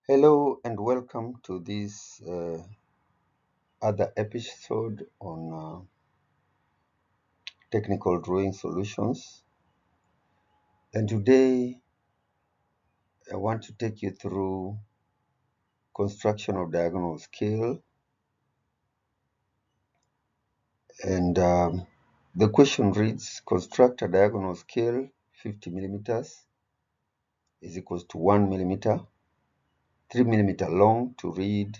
Hello and welcome to this other episode on technical drawing solutions. And today I want to take you through construction of diagonal scale. And the question reads, construct a diagonal scale 50 millimeters is equals to 1 millimeter, 3 millimeter long to read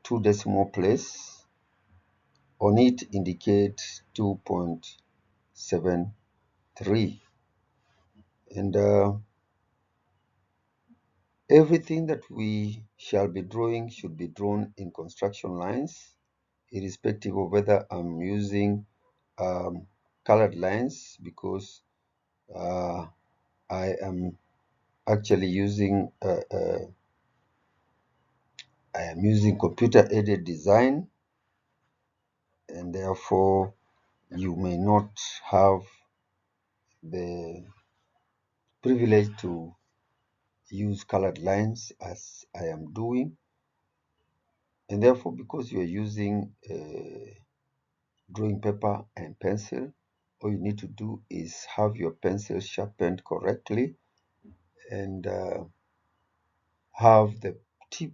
2 decimal place. On it indicate 2.73. And everything that we shall be drawing should be drawn in construction lines, irrespective of whether I'm using colored lines, because I am actually using computer-aided design, and therefore you may not have the privilege to use colored lines as I am doing, and therefore because you are using drawing paper and pencil, all you need to do is have your pencil sharpened correctly and have the tip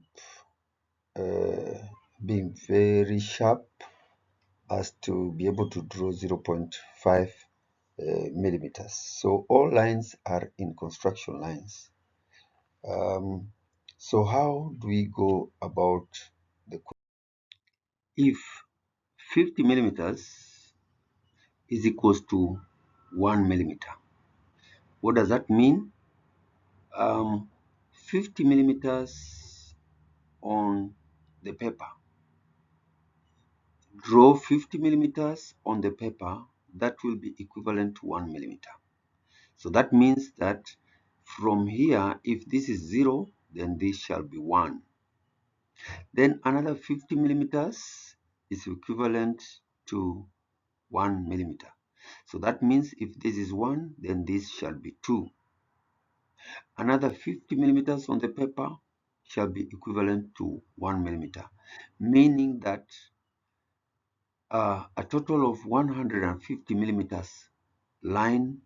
being very sharp as to be able to draw 0.5 millimeters. So all lines are in construction lines. So how do we go about the if 50 millimeters is equals to 1 millimeter? What does that mean? 50 millimeters on the paper. Draw 50 millimeters on the paper, that will be equivalent to 1 millimeter. So that means that from here, if this is 0, then this shall be 1. Then another 50 millimeters is equivalent to 1 millimeter. So that means if this is 1, then this shall be 2. Another 50 millimeters on the paper shall be equivalent to 1 millimeter, meaning that a total of 150 millimeters line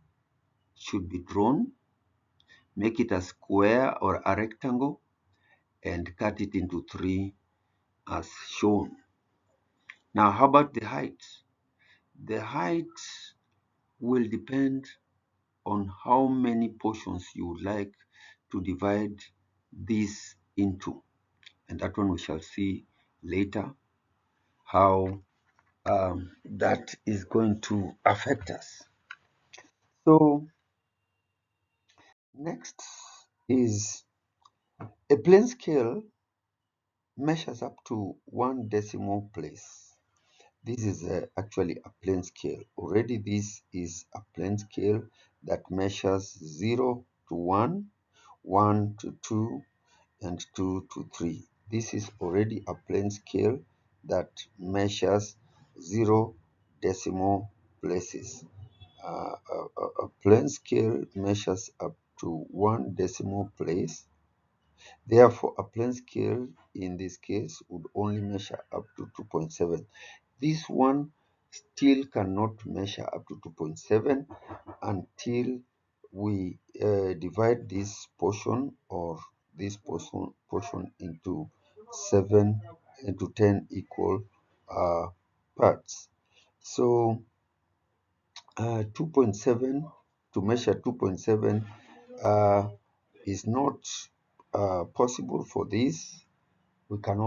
should be drawn, make it a square or a rectangle, and cut it into 3 as shown. Now, how about the height? The height will depend on how many portions you would like to divide this into, and that one we shall see later how that is going to affect us. So next is a plane scale measures up to 1 decimal place. This is actually a plane scale. Already this is a plane scale that measures 0 to 1, 1 to 2, and 2 to 3. This is already a plane scale that measures 0 decimal places. A plane scale measures up to 1 decimal place. Therefore, a plane scale in this case would only measure up to 2.7. This one still cannot measure up to 2.7 until we divide this portion or this portion into 10 equal parts. So 2.7, to measure 2.7 is not possible for this. We can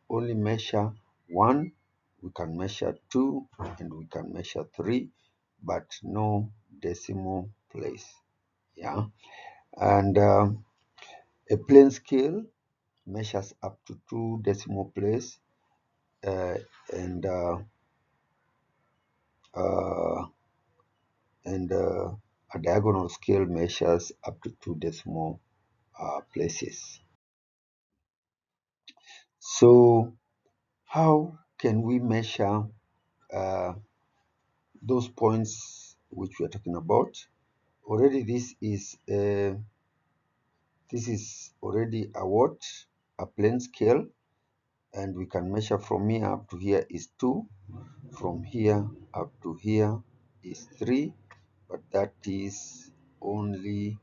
only measure 1, we can measure 2, and we can measure 3, but no decimal place. Yeah, and a plane scale measures up to 2 decimal place, uh, and uh, uh, and a diagonal scale measures up to 2 decimal places. So how can we measure uh, those points which we are talking about? Already this is This is already a what? A plane scale, and we can measure from here up to here is 2, from here up to here is 3, but that is only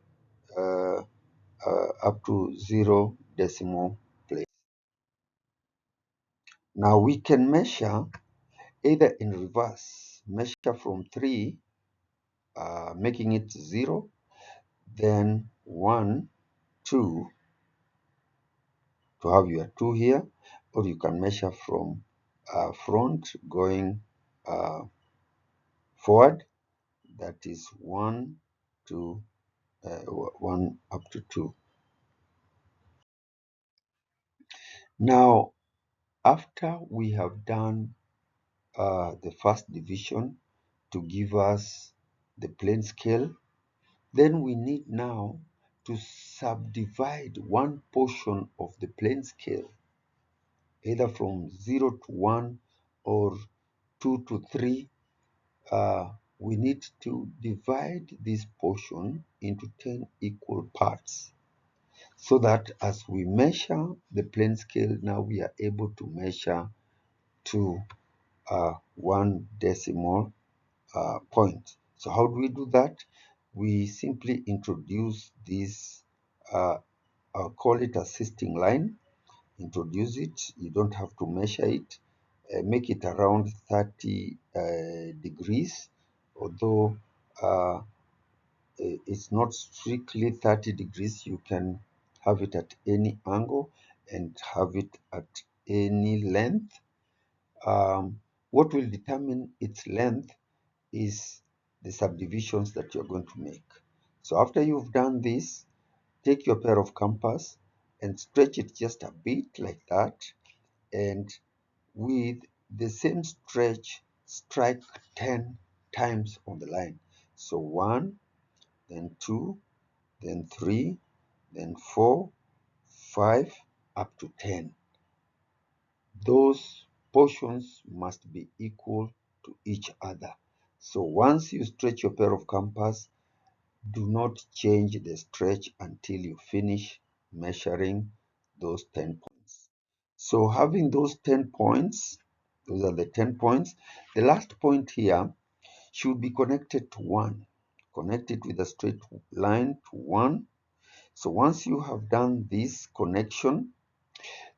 up to 0 decimal place. Now we can measure either in reverse, measure from 3, making it 0, then 1, 2, to have your 2 here, or you can measure from front going forward, that is 1, 2, 1 up to 2. Now, after we have done the first division to give us the plane scale, then we need now to subdivide one portion of the plane scale, either from 0 to 1 or 2 to 3. We need to divide this portion into 10 equal parts, so that as we measure the plane scale, now we are able to measure to 1 decimal point. So how do we do that? We simply introduce this, I'll call it assisting line. Introduce it. You don't have to measure it. Make it around 30 degrees, although it's not strictly 30 degrees. You can have it at any angle and have it at any length. What will determine its length is the subdivisions that you're going to make. So after you've done this, take your pair of compass and stretch it just a bit like that, and with the same stretch, strike 10 times on the line. So 1, then 2, then 3, then 4, 5, up to 10. Those portions must be equal to each other. So once you stretch your pair of compass, do not change the stretch until you finish measuring those 10 points. So having those 10 points, those are the 10 points. The last point here should be connected to 1. Connect it with a straight line to 1. So once you have done this connection,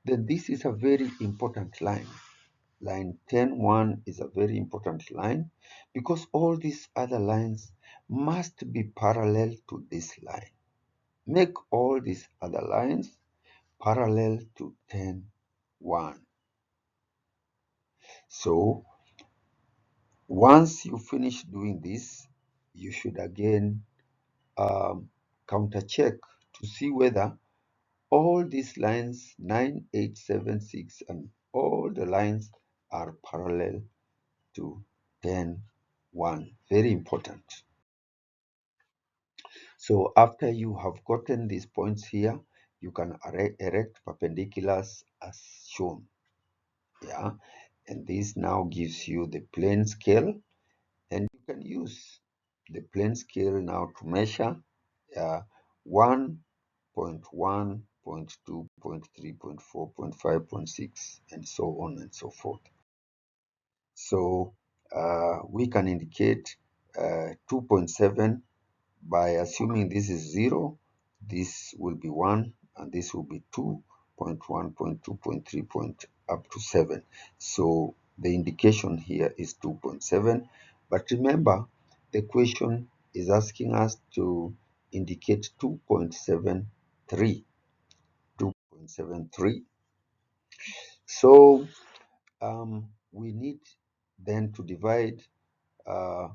then this is a very important line. Line 10, 1 is a very important line because all these other lines must be parallel to this line. Make all these other lines parallel to 10, 1. So once you finish doing this, you should again counter check to see whether all these lines 9, 8, 7, 6 and all the lines are parallel to 10, 1. Very important. So after you have gotten these points here, you can erect perpendiculars as shown. Yeah, and this now gives you the plane scale, and you can use the plane scale now to measure 1, 0.1, 0.2, 0.3, 0.4, 0.5, 0.6, and so on and so forth. So we can indicate 2.7 by assuming this is 0, this will be 1, and this will be 2, 0.1, 0.2, 0.3, up to 7. So the indication here is 2.7. But remember, the question is asking us to indicate 2.73. 2.73. So we need then to divide uh,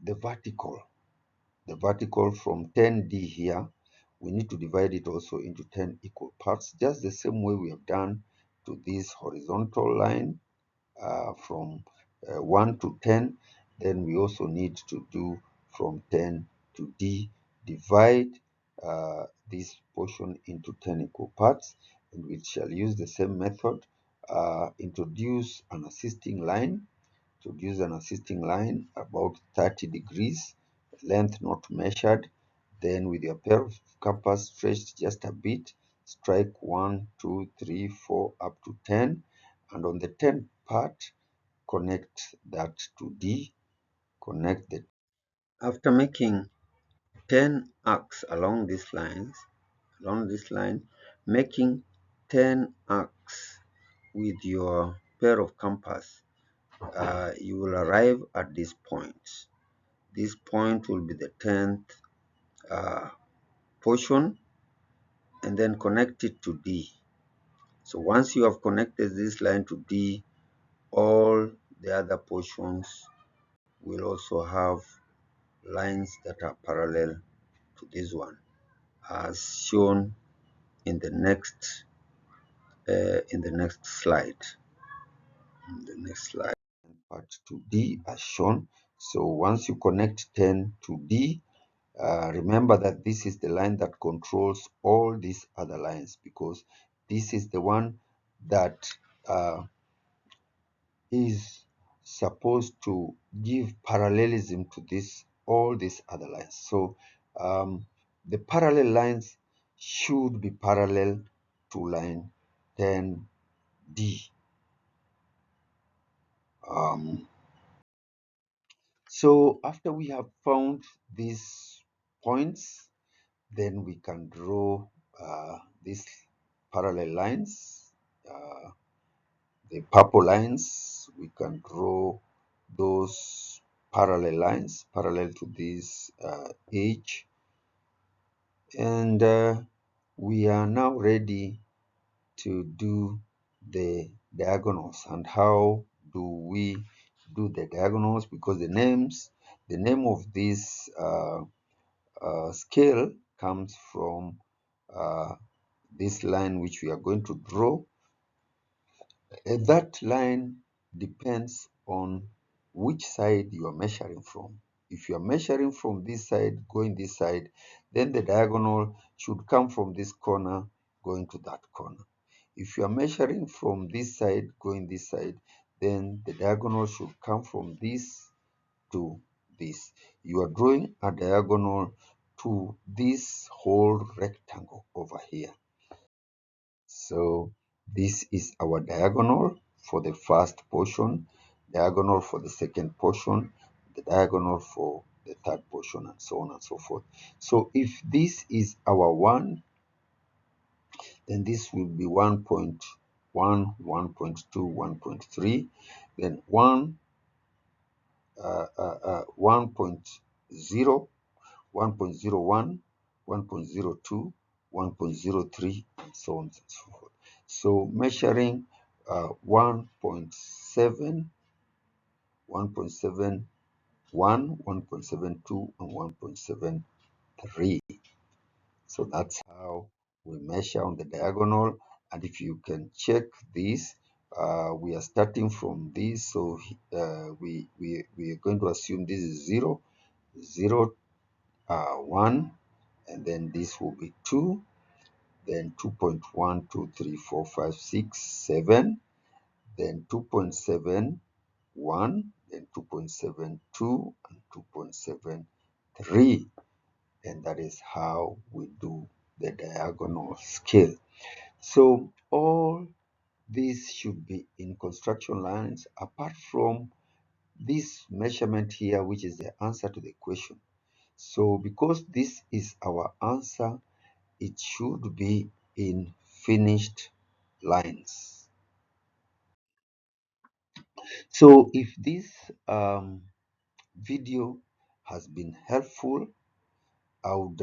the vertical from 10D here. We need to divide it also into 10 equal parts, just the same way we have done to this horizontal line from 1 to 10. Then we also need to do from 10 to D. Divide this portion into 10 equal parts, and we shall use the same method. Introduce an assisting line. Introduce an assisting line about 30 degrees, length not measured. Then with your pair of compass stretched just a bit, strike 1, 2, 3, 4 up to 10, and on the 10th part connect that to D. Connect the After making 10 arcs along these lines, making 10 arcs with your pair of compass, you will arrive at this point. This point will be the 10th portion, and then connect it to D. So once you have connected this line to D, all the other portions will also have lines that are parallel to this one, as shown in the next slide. Part to D as shown. So once you connect 10 to D, remember that this is the line that controls all these other lines, because this is the one that is supposed to give parallelism to all these other lines. So the parallel lines should be parallel to line 10D. So after we have found these points, then we can draw these parallel lines, the purple lines. We can draw those parallel lines parallel to this edge, and we are now ready to do the diagonals. And how do we do the diagonals? Because the name of this scale comes from this line which we are going to draw. That line depends on which side you are measuring from. If you are measuring from this side going this side, then the diagonal should come from this corner going to that corner. If you are measuring from this side going this side, then the diagonal should come from this to this. You are drawing a diagonal to this whole rectangle over here. So this is our diagonal for the first portion, diagonal for the second portion, the diagonal for the third portion, and so on and so forth. So if this is our 1, then this will be 1.1, 1.2, 1.3, then 1, 1.0, 1.01, 1.02, 1.03, and so on and so forth. So measuring 1.7, 1.71, 1.72, and 1.73. So that's how we measure on the diagonal. And if you can check this, we are starting from this. So we are going to assume this is 0, 0, 1, and then this will be 2, then 2.1, 2, 3, 4, 5, 6, 7, then 2.71, then 2.72, and 2.73. And that is how we do the diagonal scale. So all these should be in construction lines, apart from this measurement here, which is the answer to the question. So because this is our answer, it should be in finished lines. So if this video has been helpful, I would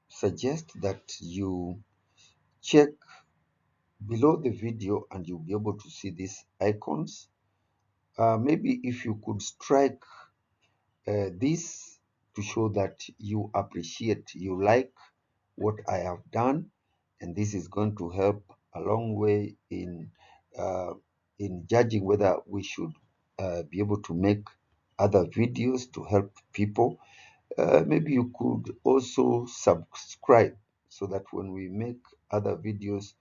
suggest that you check below the video and you'll be able to see these icons. Maybe if you could strike this to show that you appreciate, you like what I have done, and this is going to help a long way in judging whether we should be able to make other videos to help people. Maybe you could also subscribe so that when we make other videos,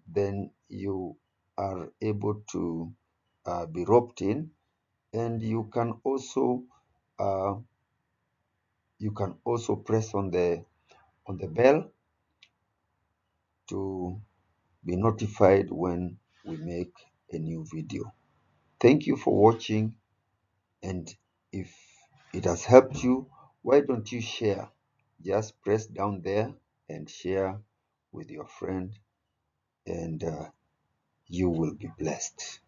then you are able to be roped in, and you can also You can also press on the bell to be notified when we make a new video. Thank you for watching, and if it has helped you, why don't you share? Just press down there and share with your friend, and you will be blessed.